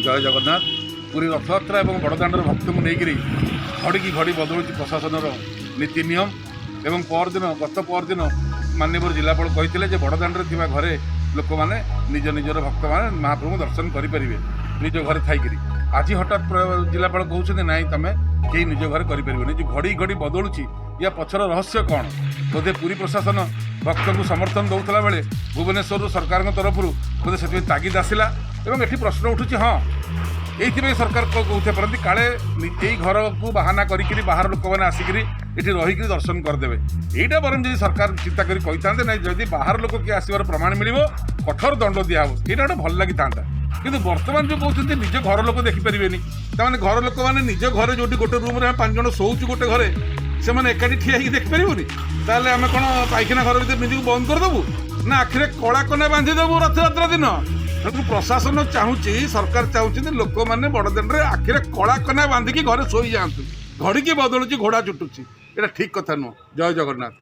जय जगन्नाथ। पूरी रथयात्रा और बड़दाण्डर भक्त को लेकर घड़ी की घड़ी बदलू प्रशासन नीति नियम एवं परदिन गत परदिन माननीय जिलापाल कहते बड़दाण्डे थी घरे लोक मैंने निज निजर भक्त मैंने महाप्रभु दर्शन करेंगे निज घर थी। आज हठात जिलापाल कहते ना तुम कहीं निज घर करें जो घड़ी घड़ी बदलुची या पछर रहस्य कौन बोधे पूरी प्रशासन भक्त को समर्थन दौला बेले भुवनेश्वर सरकार तरफ बोधे से तागिद आसला ये प्रश्न उठुची। हाँ ये सरकार कहते पारती काले यही घर को बाहाना करी बाहर लोक मैंने आसिक रहीकि दर्शन करदे यहीटा बर जी सरकार चिंता करते ना जदि बाहर लोक किए आसवर प्रमाण मिल कठोर दंड दिहब यहाँ गोटे भल लगी था कि बर्तमान जो कहते निज घर लोक देखिपारे तमाने घर लोक मैंने निज घर जो गोटे रूम 5 जन शोचु गोटे घरे से एकाठी ठिया देखिपारे ताल आम कौन पाइखाना घर भर निजी बंद करदेबू ना आखिरे कला कना बांधिदेबू रथयात्रा दिन। प्रशासन चाहूँगी सरकार चाहूँ लोक मैंने बड़दाण्डे आखिरे कला कना बांधिकी घरे शोई जातु घड़ी की बदलुची घोड़ा चुटुची ये ठीक कथा नुह। जय जगन्नाथ।